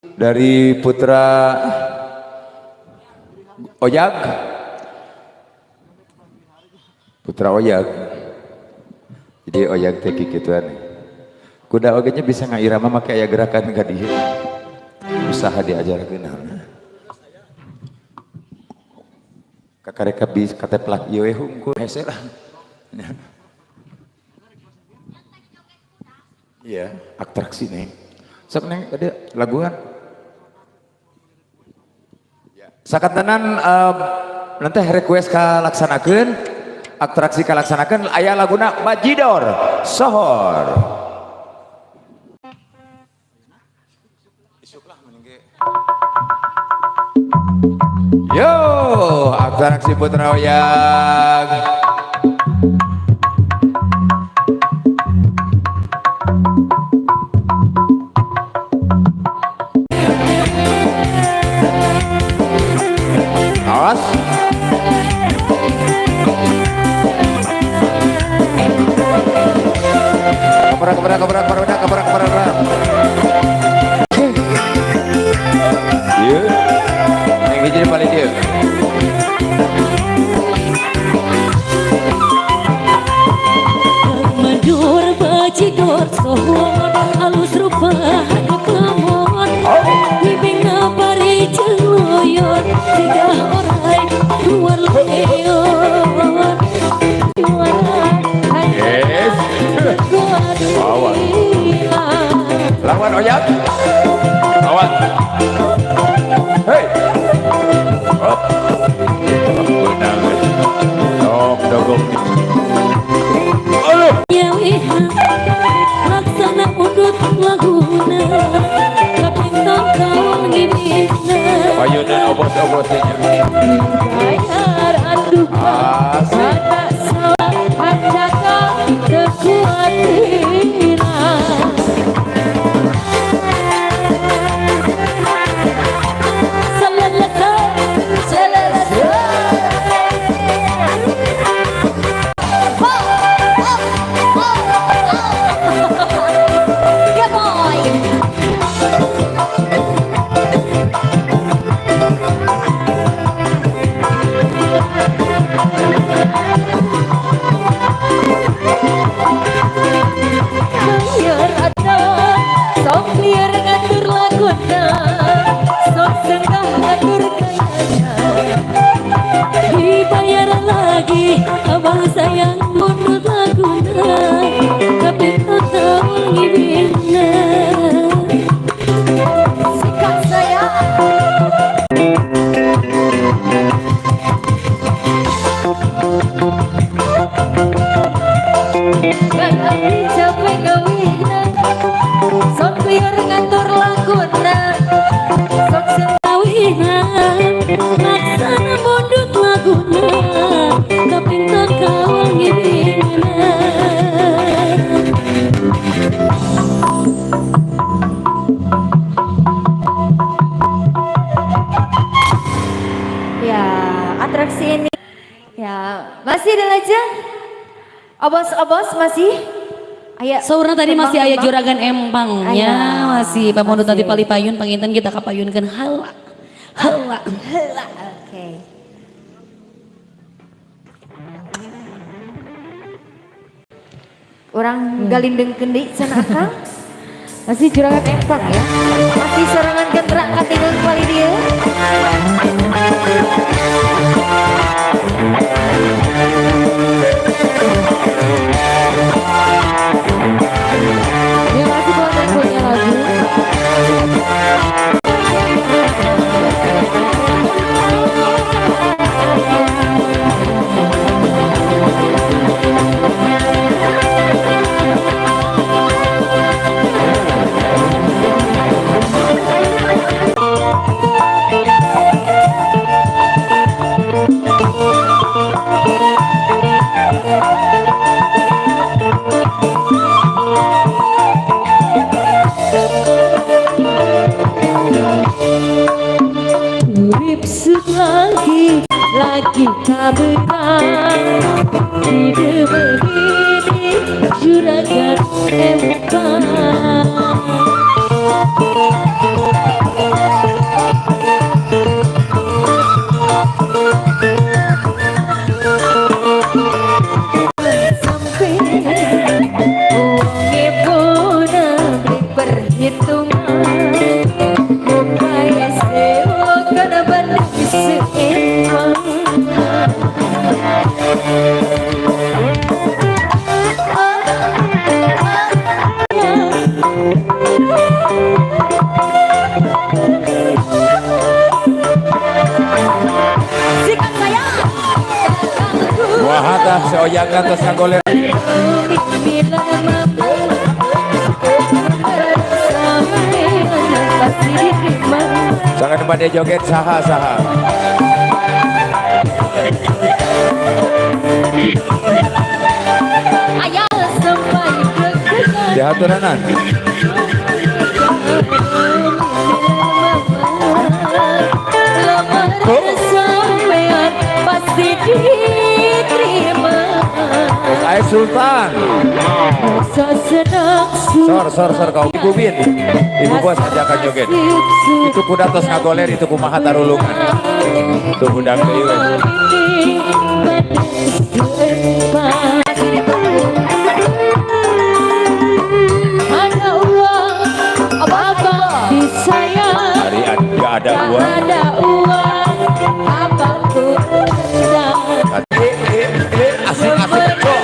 dari Putra Oyag. Putra Oyag. Jadi Oyag teh kikituan. Kuda ogenya bisa ngairama make aya gerakan ka dieu. Usaha diajarkeun naon. Kakareka bis kateplak ieu we hungkul hese lah. Iya, atraksi nih. Sok neng ada laguan. Sakantenan nanti request kalaksanakeun, atraksi kalaksanakeun aya laguna Majidor Sohor. Yo, atraksi Putra Oyag. Awas. Kebrak. Iya. Yang hiji paling dia. Mandur Majidor Sohor alus rupa hadap lamun Ibing ngabari celoyon tiga orai luar leon Yes. Lawan Oyag. Lawan. Hei. Hop. Benang. Dogong. Aduh. Nyawiha laksana undut laguna kaping tongkol ngibina Payunan obos-obosnya. bayar aduh ada salah hajaka kekuatiran dibayar lagi abang sayang mundur laguna tapi tetap ngibina sikat saya bayar capek gawina sok liar ngatur laguna sok sengawinan laksana mondut laguna kaping takawal ngibina ya atraksi ini ya masih ada aja obos-obos masih aya saurna tadi masih aya juragan empangnya Aya. masih pamondu tadi palipayun panginten kita kapayunkeun hawa hawa Heula, oke. Orang galindeng kendi sana akang masih juragan empang ya masih sorangan kendra katingan kali dia dia masih buat lagunya lagi lagi kabetan hidup begini juragan empang dah seoyangan terus ngagoler. Bila mama pasti diterima. Jangan pada joget saha. Ayah sampai berkenan. Di haturanan. Sampean pasti diterima. Ayah Sultan. Rasa senang Sor kau Ibu Bin. Ibu bos ajakan joget. Itu kuda tos ngagoler itu kumaha tarulungan. Itu kuda keiwe. Ada uang abang disayang. Hari ada uang. Ada uang abang undang. Asik kok.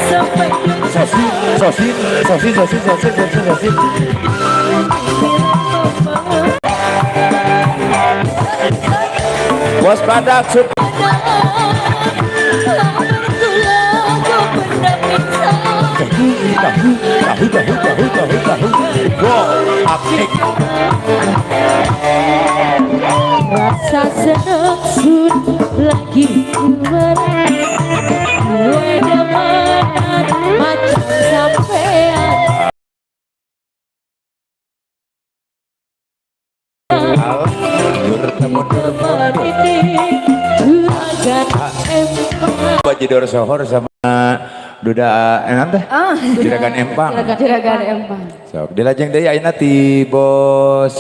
Sampai Sosin. Bos badak sup. Tahu. Apik. Rasa senang lagi keluar. Gue demenan macam sampean. Bajidor Sohor sama Duda teh? Juragan Empang. Juragan Empang. Sok dilajeng deui ayeuna ti Bos.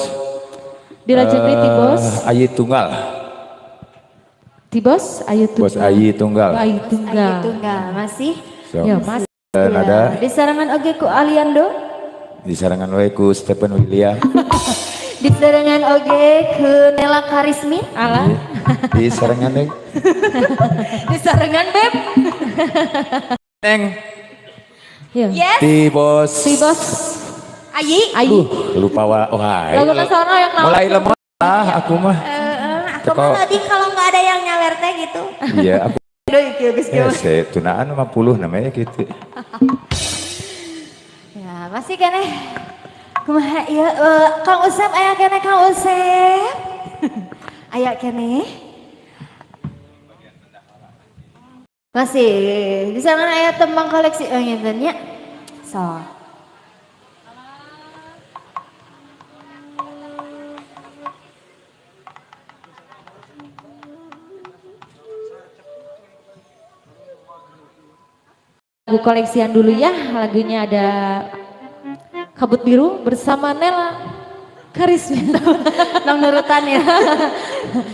Dilajeng deui ti Bos. Ayi Tunggal. Ti Bos Ayu Tunggal. Bos Ayi Tunggal. Ayu Tunggal. Ayu Tunggal masih Sok. Ya, Mas. Ada di sarangan oge ku Aliando, di sarangan we ku Stephen William. di sarangan oge ku Nela Karismin, Alah. Di sarangan deui. di sarangan Beb. Neng. Ya. Yes, Ti Bos. Si Bos Ayi. Ayu. Lupa wah. Lagu nasional yang nama. Mulai lemot aku mah. Aku mah tadi kalau nggak ada yang nyawer teh gitu. Iya, aku Aduh, geus tunaan 50 namanya gitu. Ya, masih keneh. Kumaha ieu Kang Usep aya keneh Kang Usep. Aya keneh. Masih di sana aya tembang koleksi ngeukeun nya. So. Lagu koleksian dulu ya, lagunya ada Kabut Biru bersama Nela Karismin. Nang nurutan ya.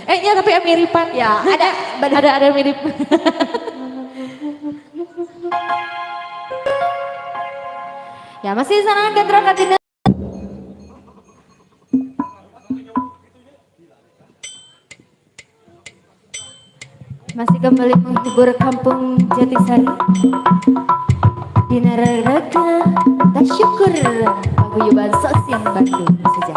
Iya tapi miripan. Ya, ada mirip. Ya masih sana Gandra Katina. Masih kembali menghibur kampung Jatisari. Dinararaga tak syukur paguyuban sosial Bandung saja.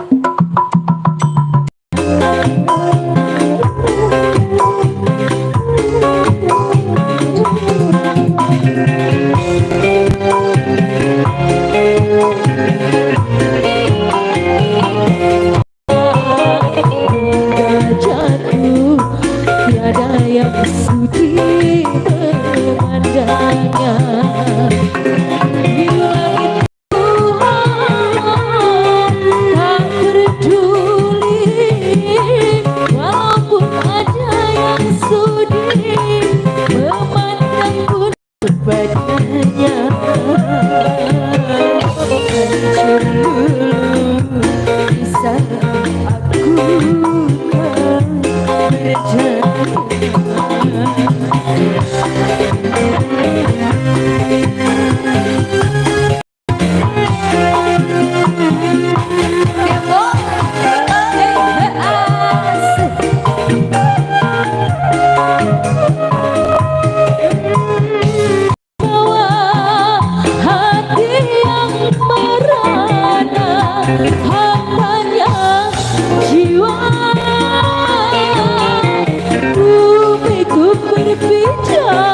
Jatuh tiada yang sudi memandangnya di langit Tuhan tak peduli walaupun ada yang sudi memandang pun padanya hancur dulu di saat aku hati yang merana hambanya jiwa bumiku berbicara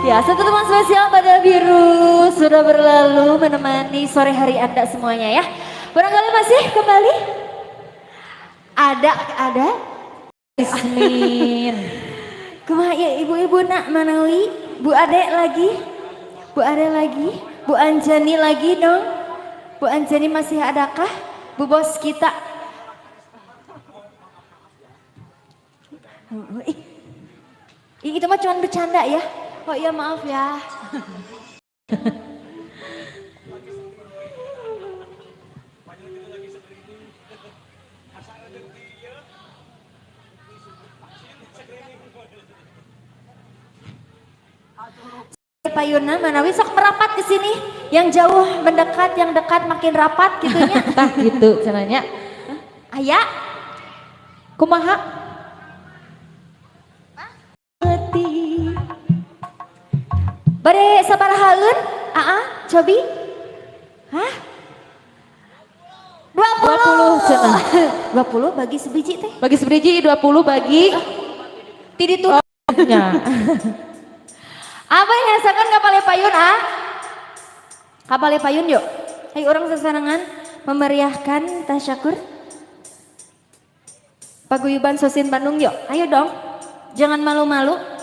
Ya, satu teman spesial pada biru sudah berlalu menemani sore hari Anda semuanya ya. Barangkali masih kembali? Ada? Ismin. Kumaha ya ibu-ibu nak manawi? Bu Ade lagi? Bu Anjani lagi dong? Bu Anjani masih adakah? Bu bos kita? Itu mah cuma bercanda ya. Oh iya maaf ya. Payuna Manawi sok merapat ke sini. Yang jauh mendekat, yang dekat makin rapat gitunya. Tah gitu cenanya. Aya. Kumaha? Hati. Bare sabarahaeun? Cobi? Hah? 20 cenah. 20 bagi sebiji teh. Bagi sebiji 20 bagi Tidak tuh. nya. Apa yang rasakan kapal payun Kapal payun yuk. Ayo orang sesarangan memeriahkan tasyakur. Paguyuban Sosin Bandung yuk. Ayo dong. Jangan malu-malu.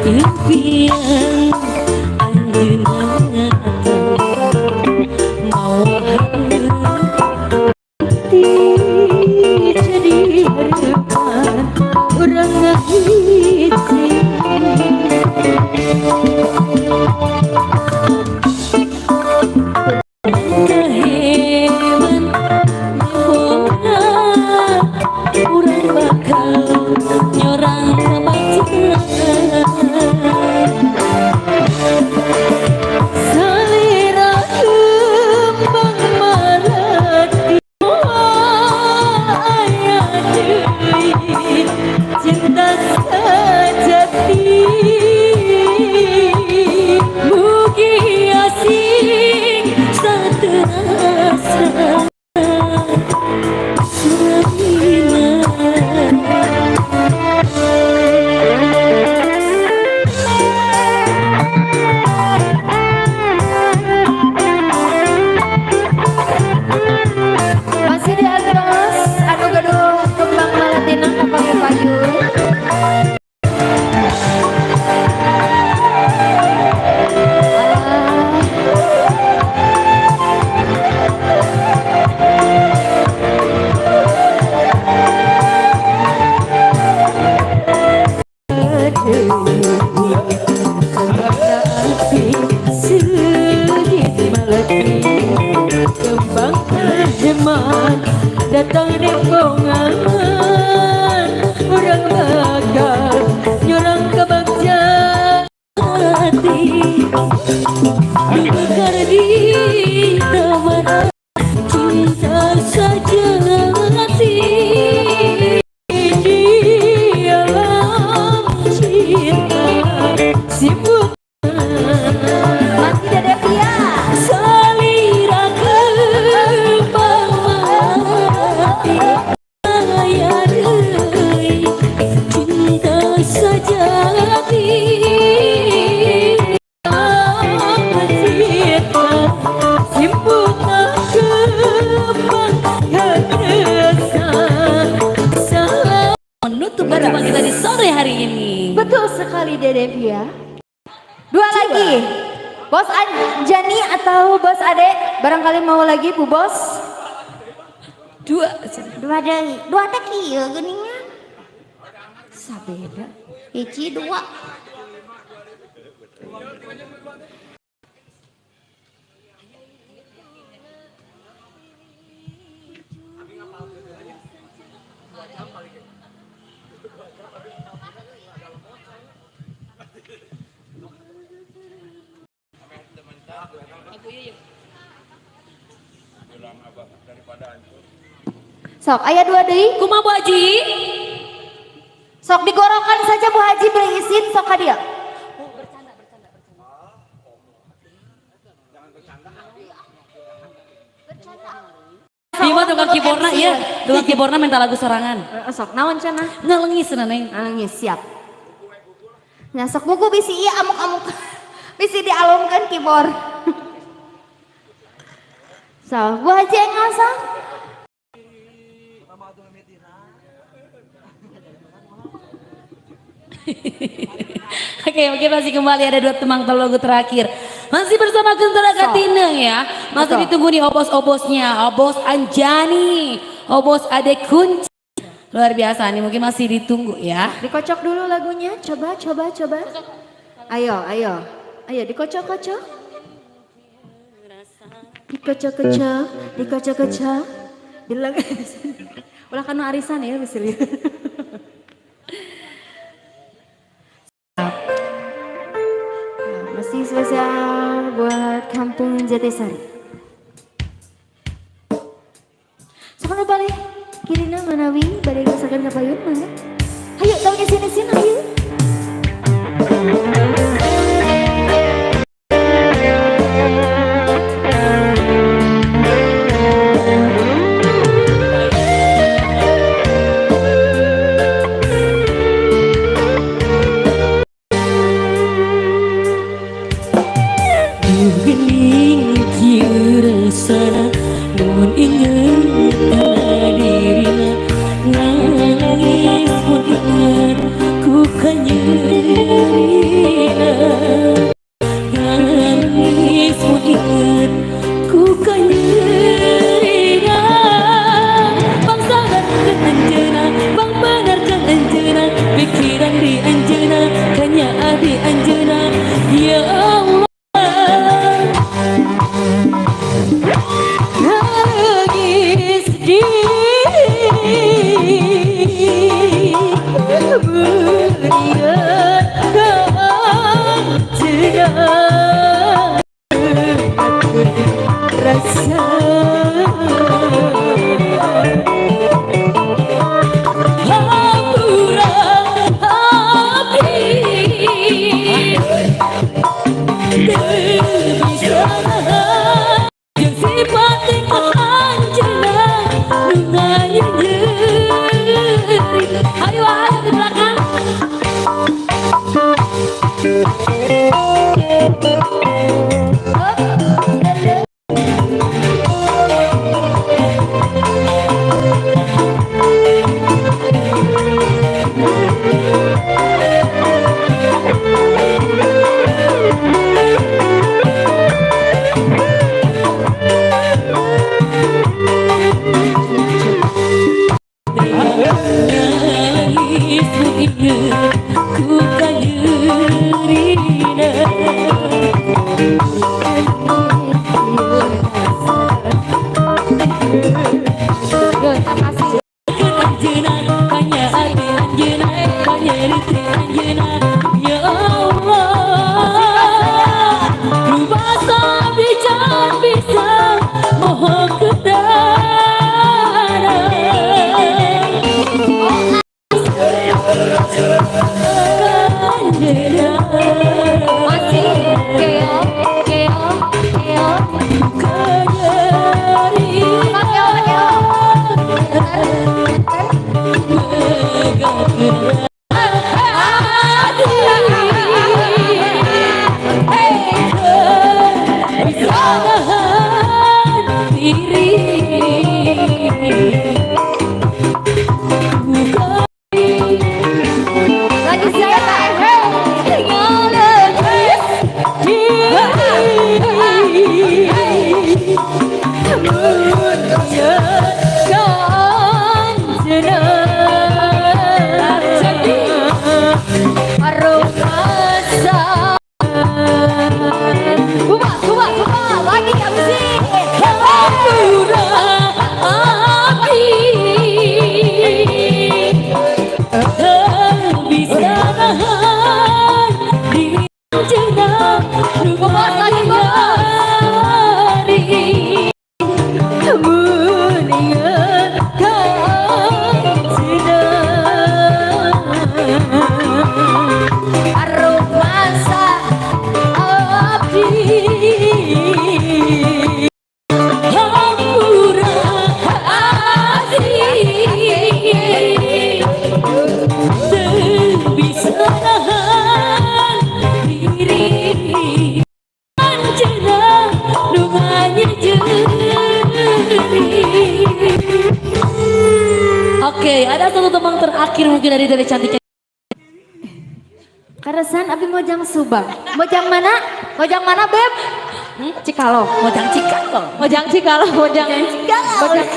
Impian anjeunna mau hati rombongan orang bakal nyurang ke bagja hati bakar di taman cinta saja hati di alam cinta sibuk Masih Dede Pia. salira kembang mati ayah deui cinta sajati cinta simpuna kembang hadresa menutup perjumpaan kita di sore hari ini. Betul sekali Dede Pia. Dua lagi. Bos Anjani atau Bos Ade? Barangkali mau lagi Bu Bos? Dua Dua deui. Dua teh kieu geuningan. Sabeda. Hiji dua. Sok, aya dua deui. Kumaha Bu Haji? Sok digorokan saja Bu Haji beri izin sok ka dia. Bima tukang keyboardna ya, tukang keyboardna minta lagu sorangan. Sok naon cenah? Ngalengis Neng. Nangis siap. Nah sok buku bisi iya amuk-amuk. Bisi dialungkan keyboard. So, Bu Haji yang ngasah. Oke, masih kembali ada dua temang lagu terakhir. Masih bersama Gentara Katineng ya. Masih Betul. ditunggu nih obos-obosnya, Obos Anjani, Obos Ade Kunci. Luar biasa nih, mungkin masih ditunggu ya. Dikocok dulu lagunya. Coba. Ayo. Ayo dikocok-kocok. Dikocok-kocok. Bilang. Ulah kanu arisan ya bisa lihat. Masih spesial buat Kampung Jatisari. Sekarang balik kirina manawi badai rasakan kapayun mana? Ayo taunya sini ayo. Gening kieu rasana mun inget kana dirina nangis mun inget ku kanyerina nangis mun inget ku kanyerina bangsaran anjeuna bang benarkan anjeuna pikiran di anjeuna kanya adi anjeuna ya Allah nangis di rasa hampura hati bisa yang sifatnya anjena nunganya nyeri. Ayo di belakang. Lagi Kak Musik. Oke, ada satu tembang terakhir mungkin dari Dede Cantik. Karesan abi mojang Subang. Mojang mana? Mojang mana, Beb? Cikalo. Mojang Cikalo. Mojang Cikalo, mojang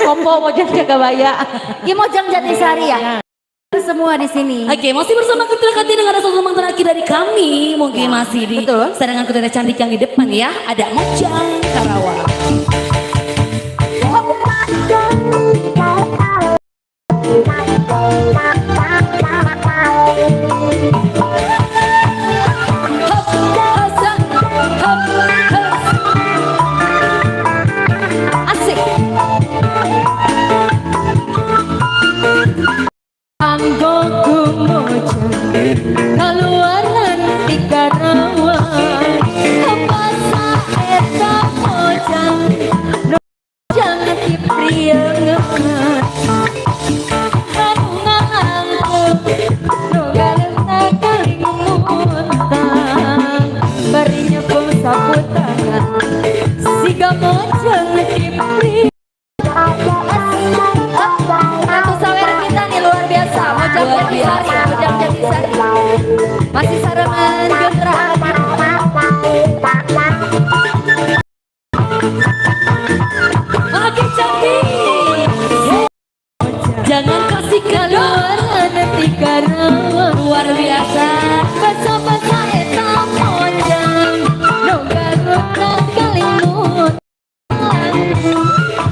Kopo, mojang Jagabaya. Ini mojang Jatisari ya. Semua di sini. Oke, masih bersama Kutra Kati dengan satu tembang terakhir dari kami. Mungkin masih di Betul. Sarangan Kutra Cantik yang di depan ya. Ada Mojang Karawang. Asik. Anggoku mojang kaluaran di Karawang. Apa saeta mojang mojang di priangan. Siga mojang dipri. Satu sawer kita nih luar biasa. Mojang Jatisari, Mojang Jatisari. Masih sarangan Kutra. Makin cantik. Jangan kasih keluar Nanti Karawang luar biasa. basa-basa eta mojang no garuna kalimun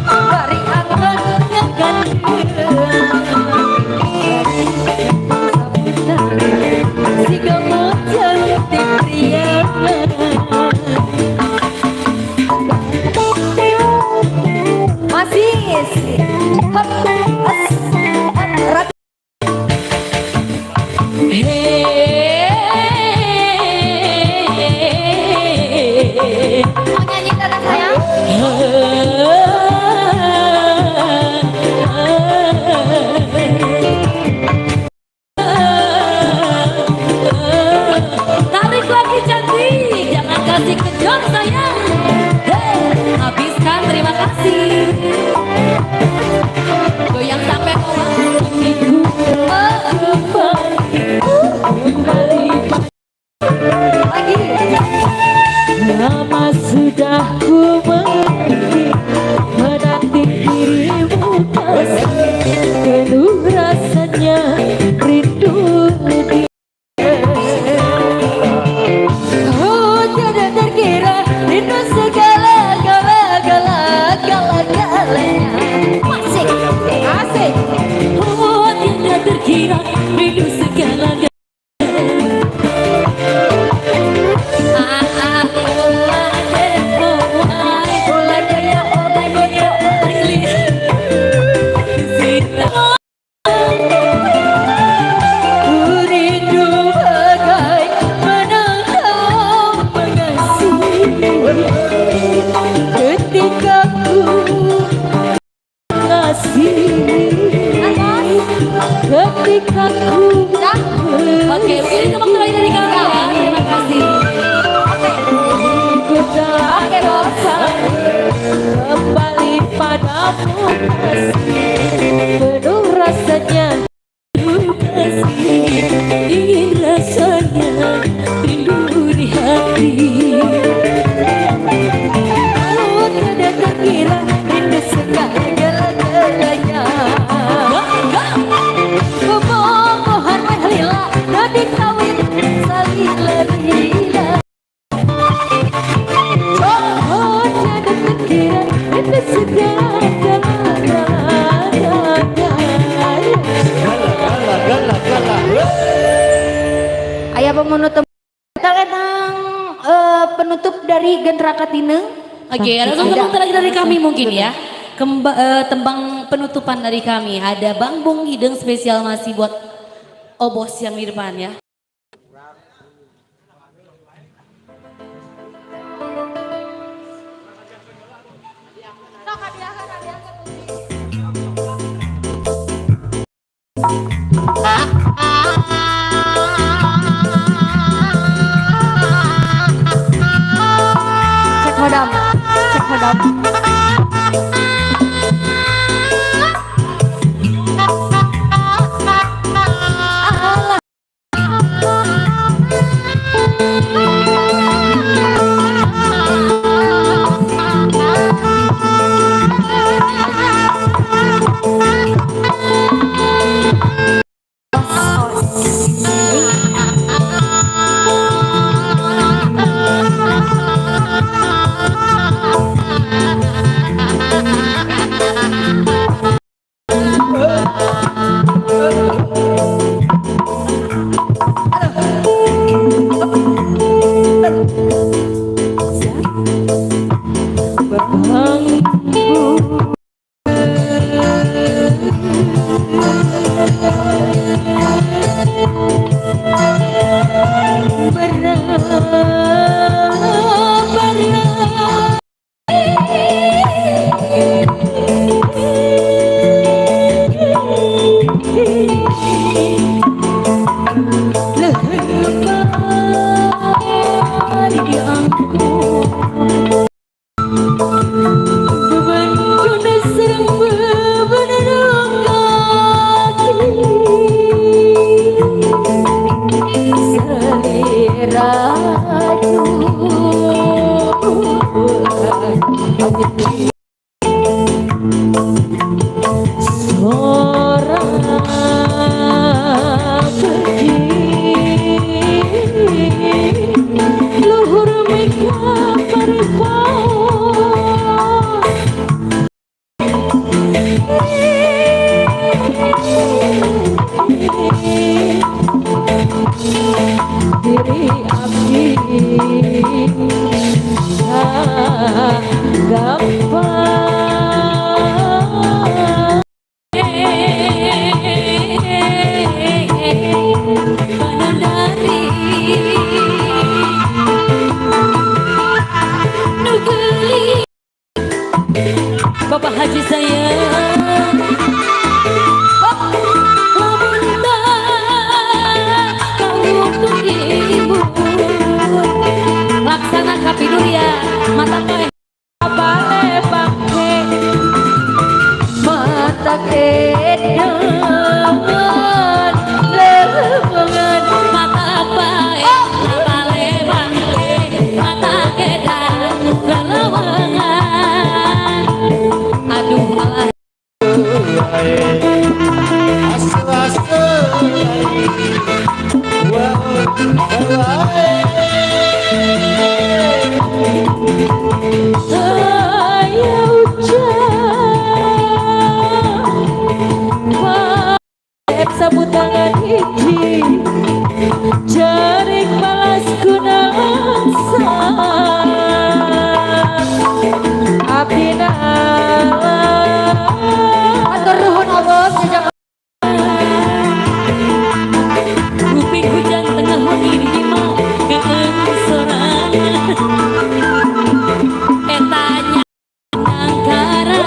bari anggon ngagandeuan siga mojang di priangan masih hop rat mau nyanyi tanda sayang Tarik lagi cantik, jangan kasih kejor sayang. Hey, habiskan, terima kasih. Goyang sampai lagi lama sudah ku menanti dirimu kasih, penuh rasanya rindu di oh tiada terkira rindu segala galanya masih asik oh tidak terkira rindu segala Ayah pemenutup kadang penutup dari Gendra Katineng. Oke, ada tembang lagi dari kami mungkin ya. Tembang penutupan dari kami. Ada Bang Bung Hideng spesial masih buat Obos yang di depan ya. Cek hodam, cek hodam. Bapak Haji saya laksana kapidur ya mata kue bale bangke Mata kedon lebengan mata bae bale bangke mata kedan galawangan aduh alah sabut tangan hiji jaring balas kunasa abdi nala atur nuhun obos jajak kuping hujan tengah wangi di mau keeng sorangan etanya nangkara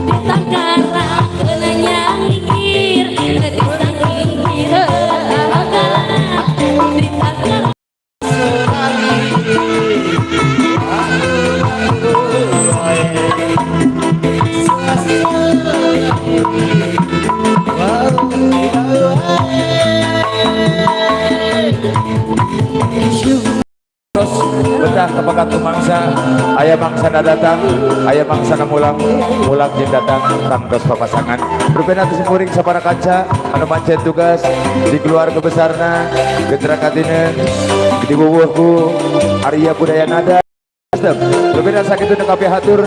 ditangkara kena nyangkir ditangkir bakalan ditangkara Terus betah kepekat mangsa, ayah mangsa datang, ayah mangsa mulang, mulang jeung datang tangtos papasangan. Rupena teu muring sapara kaca, anu mancen tugas di keluarga besarna, Gendra Katineng, di bubuhku Arya Budaya Nada, berbeda sakit untuk kapi hatur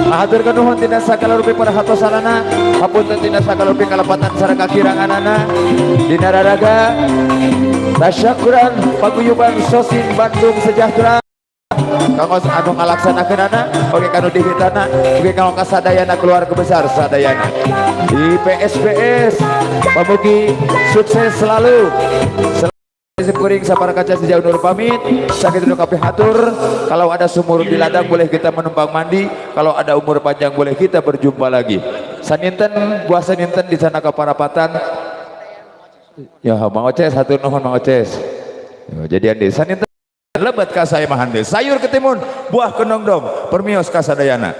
hatur kenuhun tidak sakala rupi pada hatosanana hapunten tidak sakala rupi kalapatan saraka kiranganana dina raraga tasyakuran paguyuban sosin Bandung sejahtera kangos anu ngalaksanakeunana oge kanu dihitana oge kanu kasadayana keluarga besar sadayana di PSPS pamugi sukses selalu Kuring sapara kaca sejauh nur pamit sakit duduk kapi hatur kalau ada sumur di ladang boleh kita menumpang mandi kalau ada umur panjang boleh kita berjumpa lagi saninten buah saninten di sana keparapatan ya Mang Oces satu nuhun Mang Oces jadi andi saninten lebat ka saya mahan sayur ketimun buah kenongdong permios kasadayana